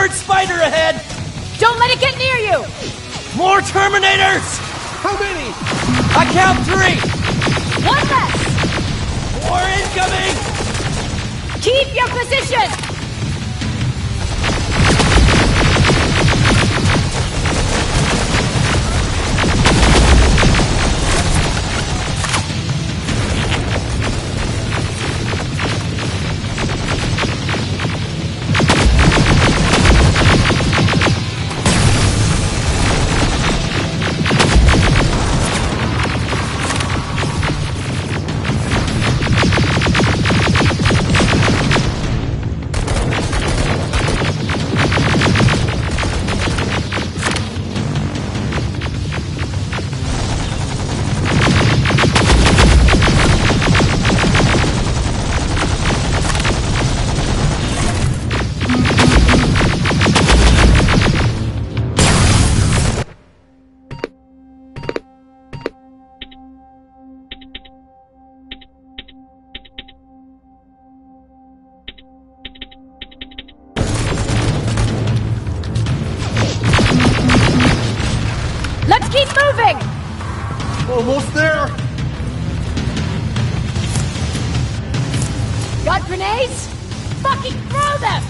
armored spider ahead! Don't let it get near you! More Terminators! How many? I count 3! One less! More incoming! Keep your position! Let's keep moving! Almost there! Got grenades? Fucking throw them!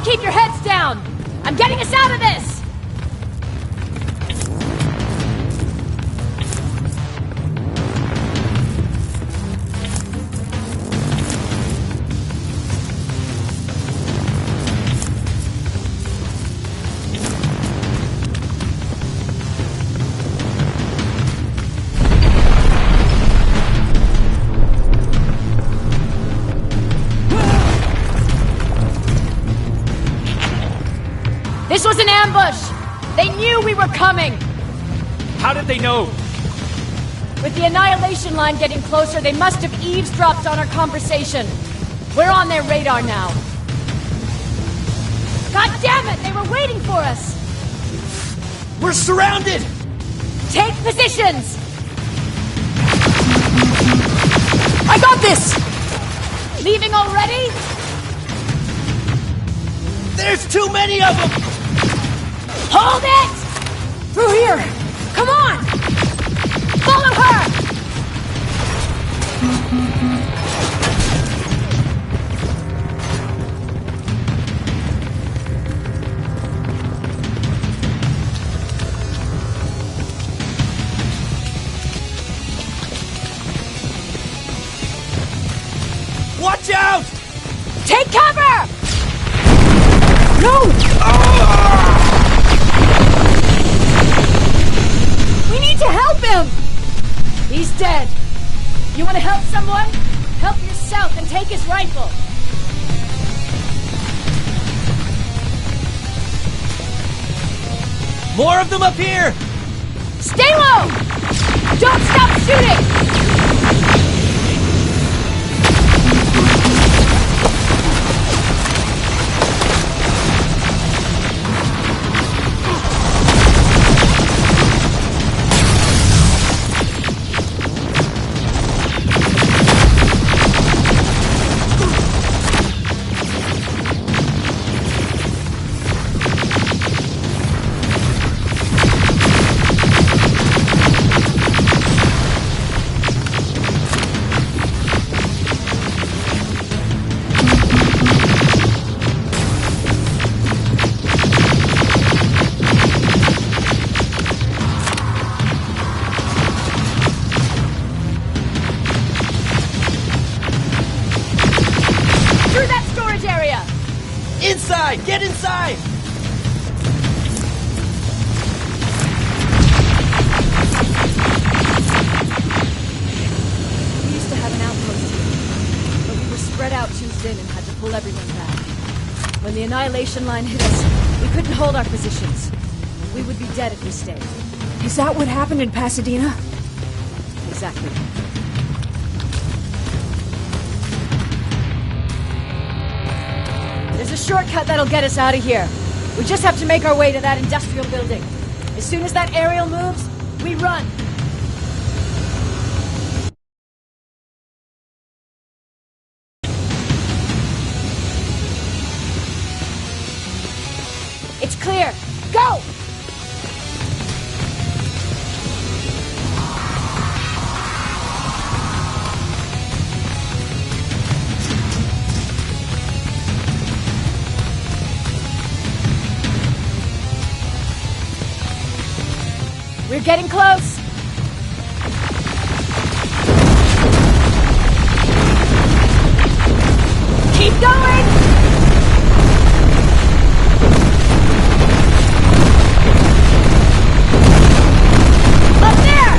Keep your heads down! I'm getting us out of this! This was an ambush! They knew we were coming! How did they know? With the Annihilation line getting closer, they must have eavesdropped on our conversation. We're on their radar now. God damn it! They were waiting for us! We're surrounded! Take positions! I got this! Leaving already? There's too many of them! Hold it! Through here! Come on! Follow her! Watch out! Take cover! No! We need to help him! He's dead. You want to help someone? Help yourself and take his rifle. More of them up here! Stay low! Don't stop shooting! Inside! Get inside! We used to have an outpost here, but we were spread out too thin and had to pull everyone back. When the annihilation line hit us, we couldn't hold our positions. We would be dead if we stayed. Is that what happened in Pasadena? Exactly. There's a shortcut that'll get us out of here. We just have to make our way to that industrial building. As soon as that aerial moves, we run. It's clear. Go! We're getting close! Keep going! Up there!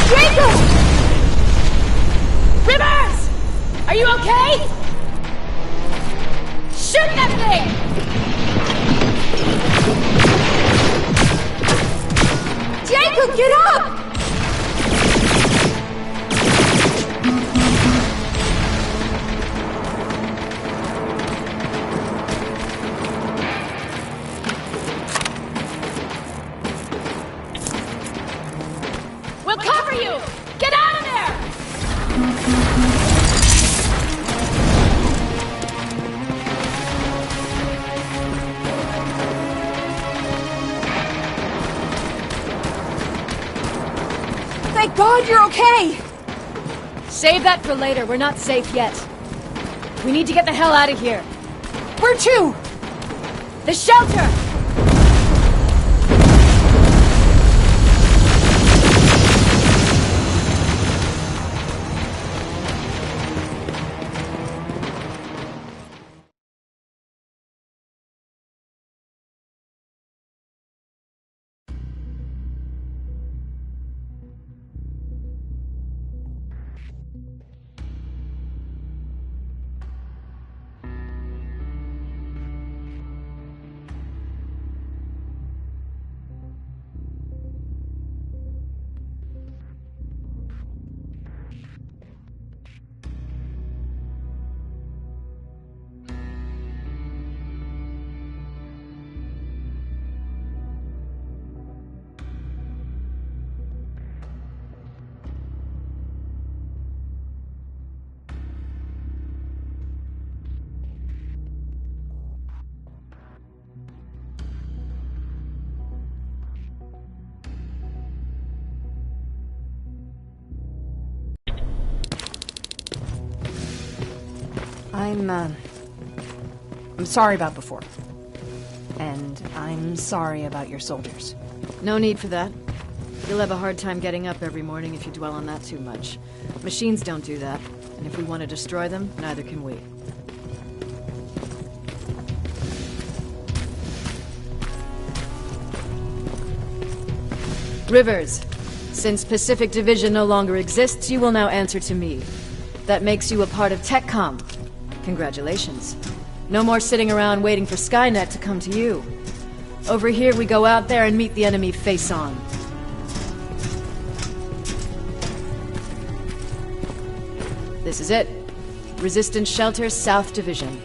Draco! Rivers! Are you okay? Shoot that thing! Jacob, get up! We'll cover you! Get out of there! Thank God you're okay! Save that for later. We're not safe yet. We need to get the hell out of here. Where to? The shelter! I'm sorry about before. And I'm sorry about your soldiers. No need for that. You'll have a hard time getting up every morning if you dwell on that too much. Machines don't do that, and if we want to destroy them, neither can we. Rivers, since Pacific Division no longer exists, you will now answer to me. That makes you a part of TechCom. Congratulations. No more sitting around waiting for Skynet to come to you. Over here, we go out there and meet the enemy face on. This is it. Resistance Shelter, South Division.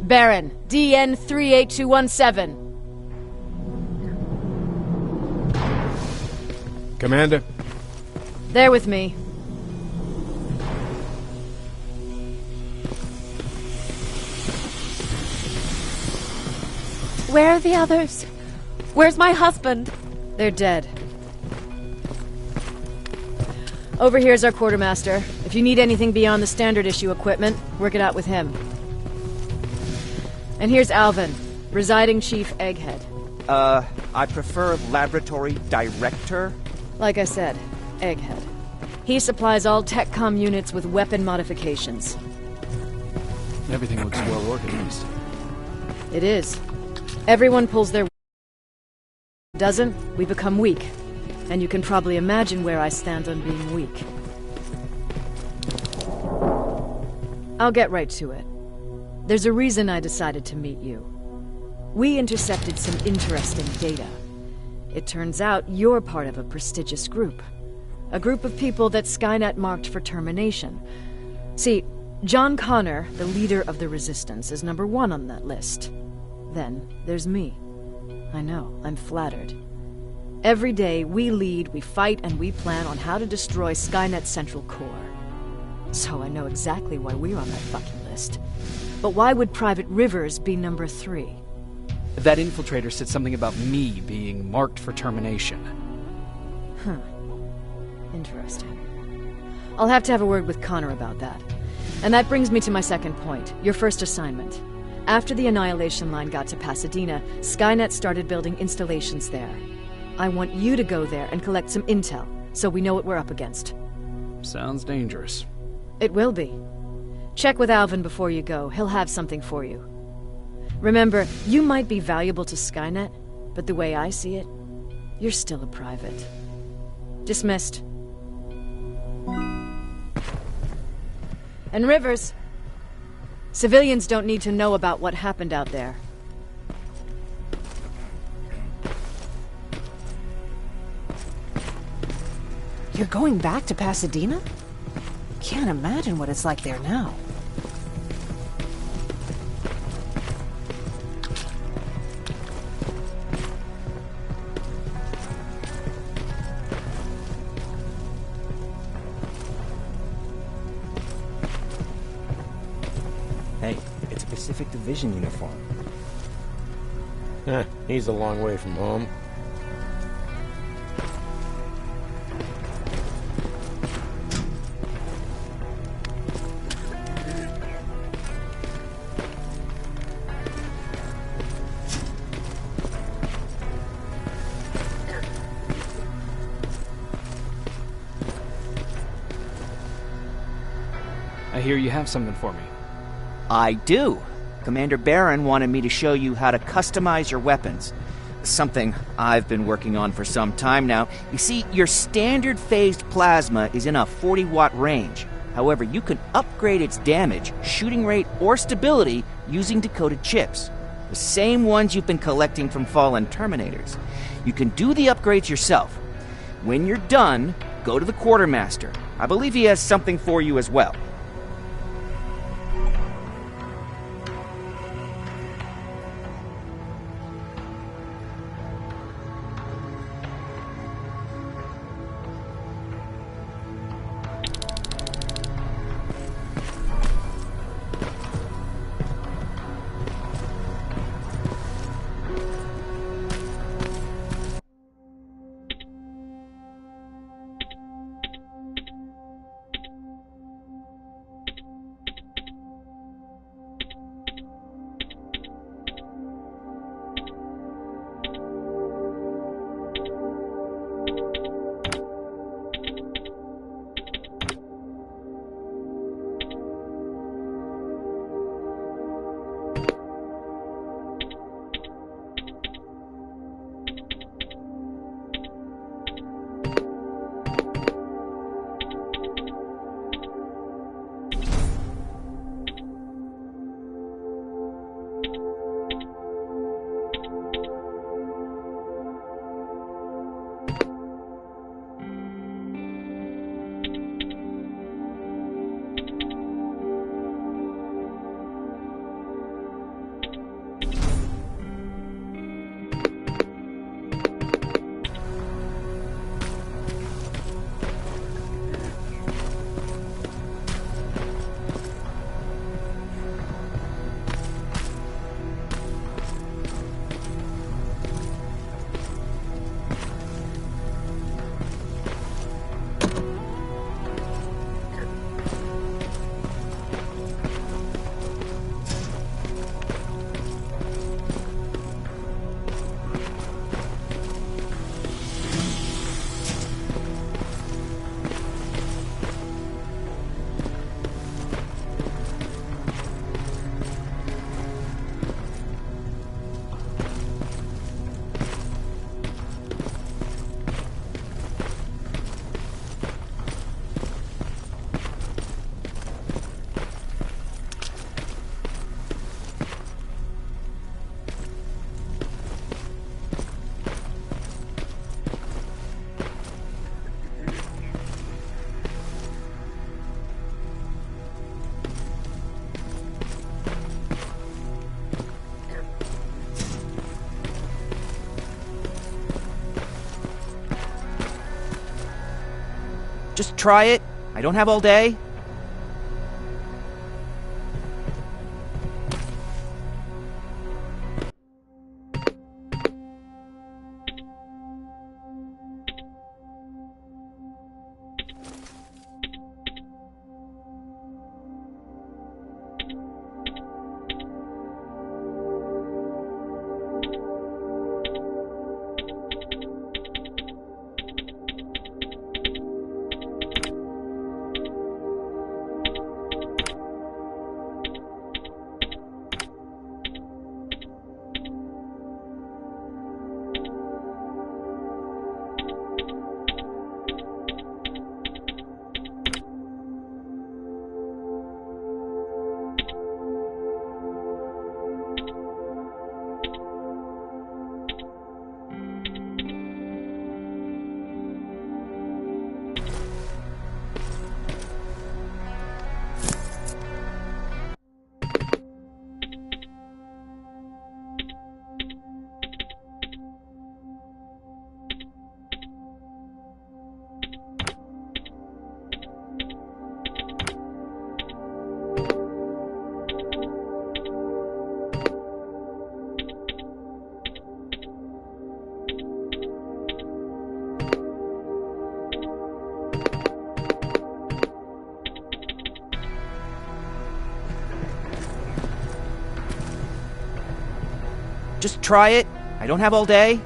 Baron, DN 38217. Commander? They're with me. Where are the others? Where's my husband? They're dead. Over here's our quartermaster. If you need anything beyond the standard issue equipment, work it out with him. And here's Alvin, Presiding Chief Egghead. I prefer Laboratory Director. Like I said, Egghead. He supplies all TechCom units with weapon modifications. Everything looks well organized. It is. Everyone pulls their doesn't, we become weak. And you can probably imagine where I stand on being weak. I'll get right to it. There's a reason I decided to meet you. We intercepted some interesting data. It turns out you're part of a prestigious group. A group of people that Skynet marked for termination. See, John Connor, the leader of the Resistance, is number 1 on that list. Then there's me. I know, I'm flattered. Every day, we lead, we fight, and we plan on how to destroy Skynet's central core. So I know exactly why we're on that fucking list. But why would Private Rivers be number 3? That infiltrator said something about me being marked for termination. Huh. Interesting. I'll have to have a word with Connor about that. And that brings me to my second point, your first assignment. After the Annihilation Line got to Pasadena, Skynet started building installations there. I want you to go there and collect some intel, so we know what we're up against. Sounds dangerous. It will be. Check with Alvin before you go. He'll have something for you. Remember, you might be valuable to Skynet, but the way I see it, you're still a private. Dismissed. And Rivers, civilians don't need to know about what happened out there. You're going back to Pasadena? Can't imagine what it's like there now. Hey, it's a Pacific Division uniform. He's a long way from home. I hear you have something for me. I do. Commander Barron wanted me to show you how to customize your weapons. Something I've been working on for some time now. You see, your standard phased plasma is in a 40-watt range. However, you can upgrade its damage, shooting rate, or stability using decoded chips. The same ones you've been collecting from fallen Terminators. You can do the upgrades yourself. When you're done, go to the Quartermaster. I believe he has something for you as well. Just try it. I don't have all day. Just try it. I don't have all day.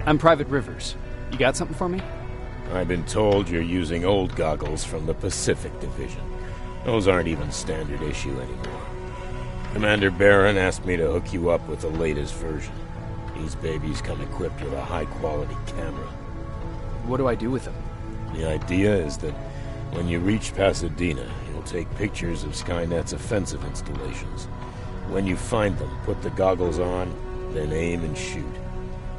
I'm Private Rivers. You got something for me? I've been told you're using old goggles from the Pacific Division. Those aren't even standard issue anymore. Commander Barron asked me to hook you up with the latest version. These babies come equipped with a high-quality camera. What do I do with them? The idea is that When you reach Pasadena, you'll take pictures of Skynet's offensive installations. When you find them, put the goggles on, then aim and shoot.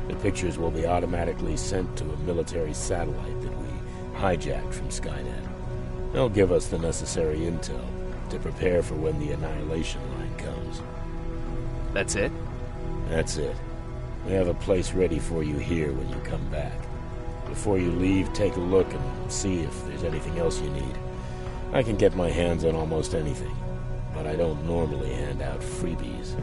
The pictures will be automatically sent to a military satellite that we hijacked from Skynet. They'll give us the necessary intel to prepare for when the annihilation line comes. That's it? That's it. We have a place ready for you here when you come back. Before you leave, take a look and see if there's anything else you need. I can get my hands on almost anything, but I don't normally hand out freebies.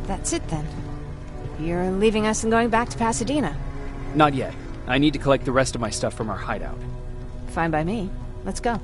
That's it then. You're leaving us and going back to Pasadena. Not yet. I need to collect the rest of my stuff from our hideout. Fine by me. Let's go.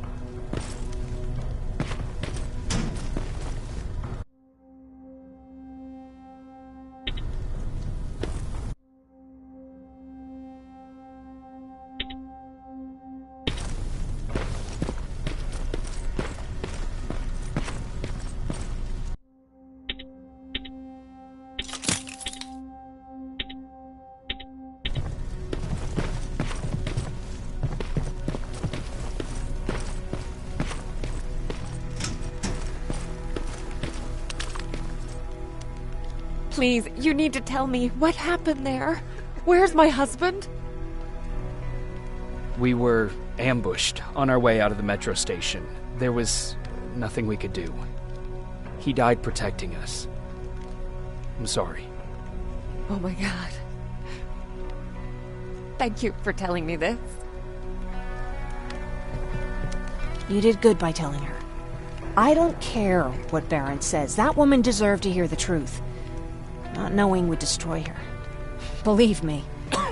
Please, you need to tell me what happened there. Where's my husband? We were ambushed on our way out of the metro station. There was nothing we could do. He died protecting us. I'm sorry. Oh my god. Thank you for telling me this. You did good by telling her. I don't care what Baron says. That woman deserved to hear the truth. Not knowing would destroy her. Believe me,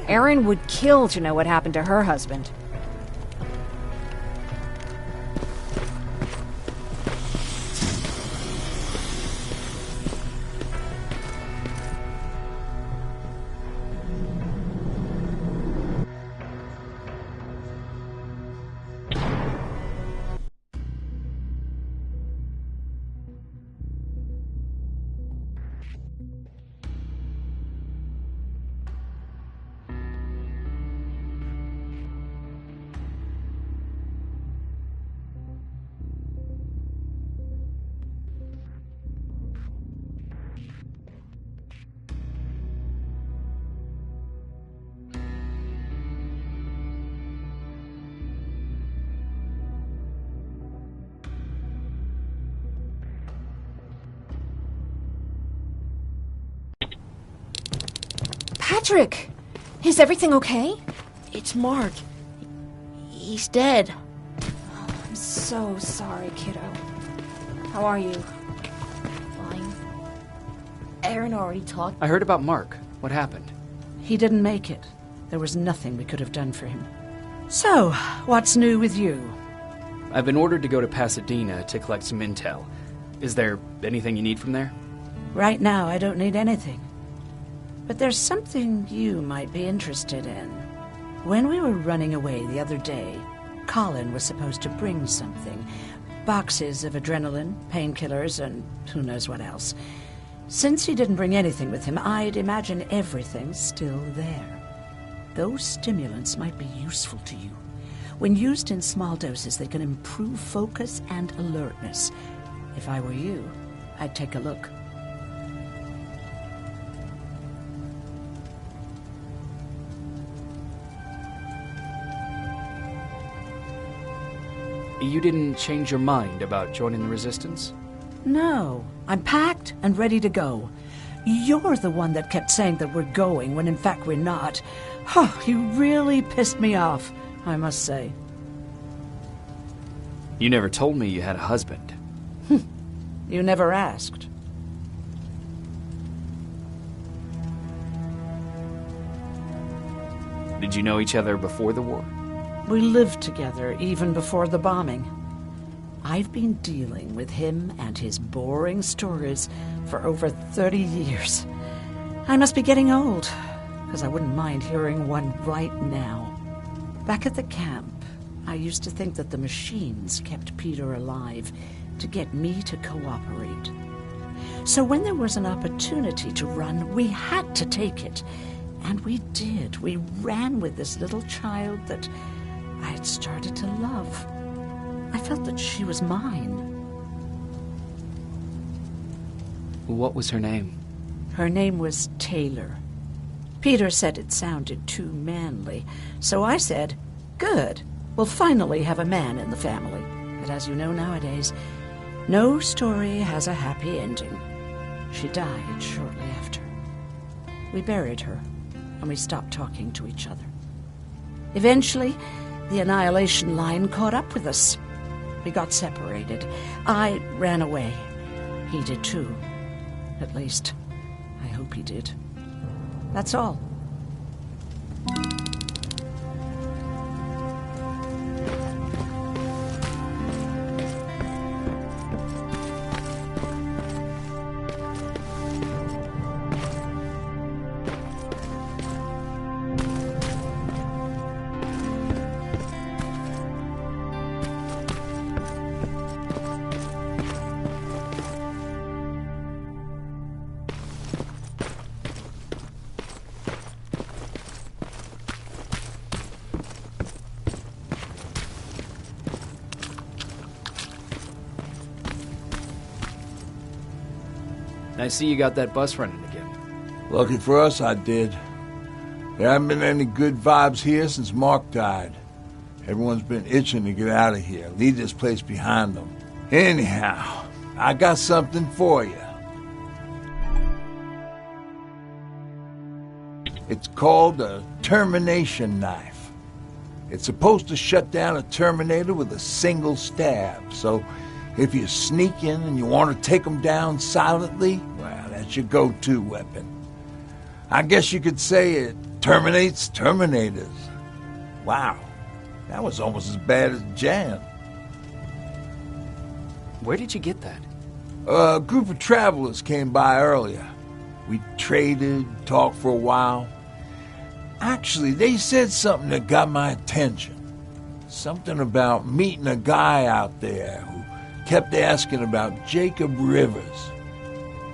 Erin would kill to know what happened to her husband. Patrick! Is everything okay? It's Mark. He's dead. I'm so sorry, kiddo. How are you? Fine. Aaron already talked. I heard about Mark. What happened? He didn't make it. There was nothing we could have done for him. So, what's new with you? I've been ordered to go to Pasadena to collect some intel. Is there anything you need from there? Right now, I don't need anything. But there's something you might be interested in. When we were running away the other day, Colin was supposed to bring something. Boxes of adrenaline, painkillers, and who knows what else. Since he didn't bring anything with him, I'd imagine everything's still there. Those stimulants might be useful to you. When used in small doses, they can improve focus and alertness. If I were you, I'd take a look. You didn't change your mind about joining the Resistance? No, I'm packed and ready to go. You're the one that kept saying that we're going when in fact we're not. Oh, you really pissed me off, I must say. You never told me you had a husband. You never asked. Did you know each other before the war? We lived together even before the bombing. I've been dealing with him and his boring stories for over 30 years. I must be getting old, because I wouldn't mind hearing one right now. Back at the camp, I used to think that the machines kept Peter alive to get me to cooperate. So when there was an opportunity to run, we had to take it. And we did. We ran with this little child that I had started to love. I felt that she was mine. What was her name? Her name was Taylor. Peter said it sounded too manly, so I said, good, we'll finally have a man in the family. But as you know nowadays, no story has a happy ending. She died shortly after. We buried her, and we stopped talking to each other. Eventually, the Annihilation Line caught up with us. We got separated. I ran away. He did too. At least, I hope he did. That's all. I see you got that bus running again. Lucky for us, I did. There haven't been any good vibes here since Mark died. Everyone's been itching to get out of here, leave this place behind them. Anyhow, I got something for you. It's called a Termination knife. It's supposed to shut down a Terminator with a single stab, so if you sneak in and you want to take them down silently, well, that's your go-to weapon. I guess you could say it terminates Terminators. Wow, that was almost as bad as Jan. Where did you get that? A group of travelers came by earlier. We traded, talked for a while. Actually, they said something that got my attention. Something about meeting a guy out there who kept asking about Jacob Rivers.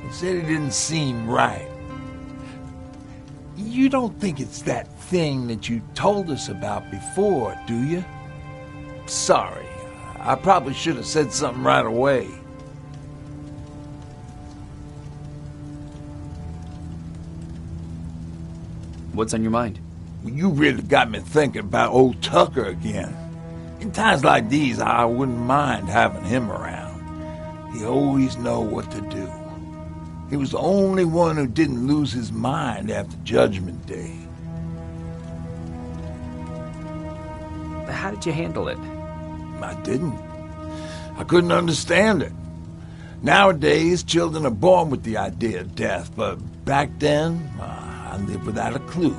He said it didn't seem right. You don't think it's that thing that you told us about before, do you? Sorry, I probably should have said something right away. What's on your mind? You really got me thinking about old Tucker again. In times like these, I wouldn't mind having him around. He always know what to do. He was the only one who didn't lose his mind after Judgment Day. How did you handle it? I didn't. I couldn't understand it. Nowadays, children are born with the idea of death, but back then, I lived without a clue.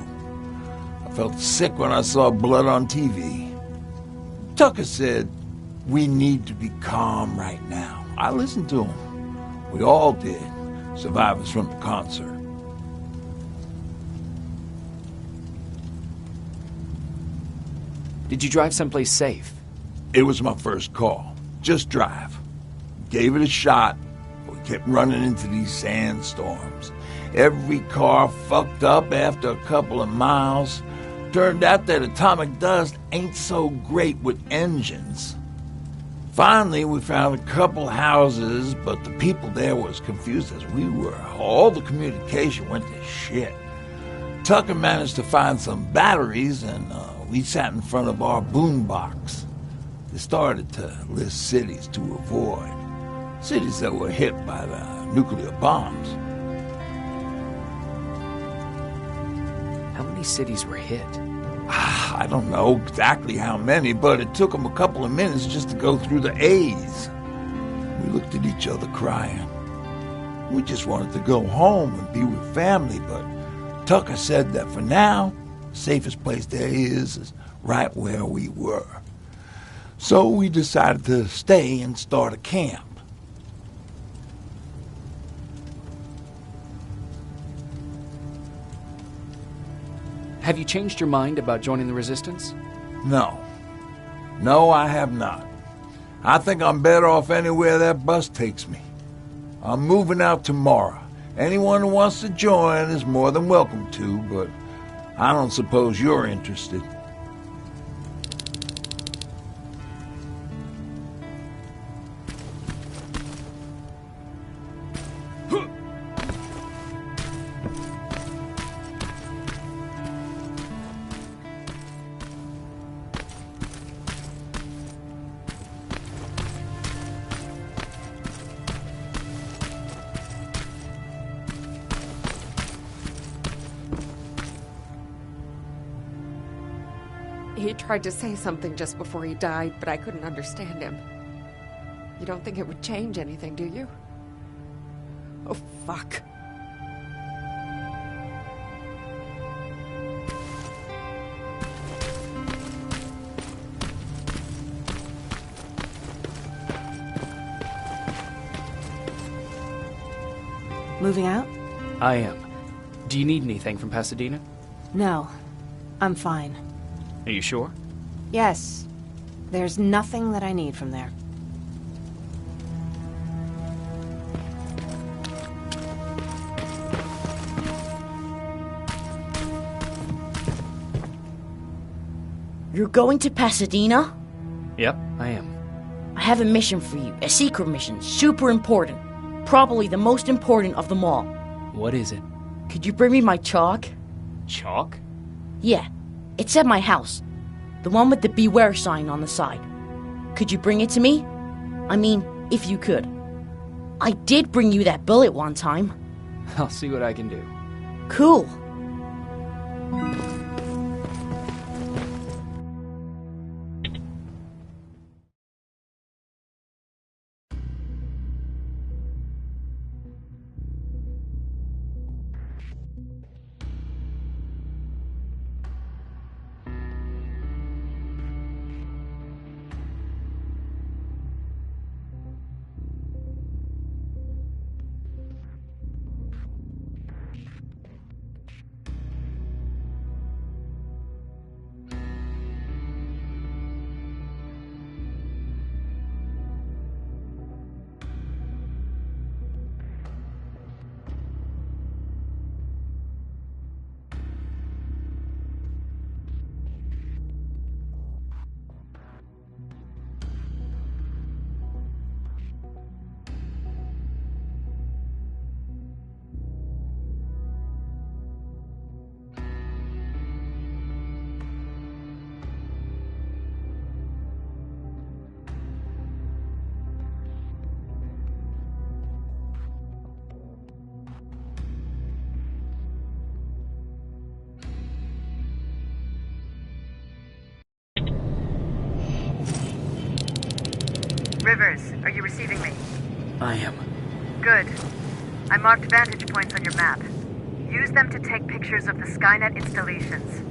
I felt sick when I saw blood on TV. Tucker said, "We need to be calm right now." I listened to him. We all did, survivors from the concert. Did you drive someplace safe? It was my first call. Just drive. Gave it a shot. We kept running into these sandstorms. Every car fucked up after a couple of miles. Turned out that atomic dust ain't so great with engines. Finally, we found a couple houses, but the people there were as confused as we were. All the communication went to shit. Tucker managed to find some batteries, and we sat in front of our boombox. They started to list cities to avoid. Cities that were hit by the nuclear bombs. How many cities were hit? I don't know exactly how many, but it took them a couple of minutes just to go through the A's. We looked at each other crying. We just wanted to go home and be with family, but Tucker said that for now, the safest place there is right where we were. So we decided to stay and start a camp. Have you changed your mind about joining the Resistance? No. No, I have not. I think I'm better off anywhere that bus takes me. I'm moving out tomorrow. Anyone who wants to join is more than welcome to, but I don't suppose you're interested. He tried to say something just before he died, but I couldn't understand him. You don't think it would change anything, do you? Oh, fuck. Moving out? I am. Do you need anything from Pasadena? No. I'm fine. Are you sure? Yes. There's nothing that I need from there. You're going to Pasadena? Yep, I am. I have a mission for you. A secret mission. Super important. Probably the most important of them all. What is it? Could you bring me my chalk? Chalk? Yeah. It's at my house. The one with the beware sign on the side. Could you bring it to me? I mean, if you could. I did bring you that bullet one time. I'll see what I can do. Cool. Piers, are you receiving me? I am. Good. I marked vantage points on your map. Use them to take pictures of the Skynet installations.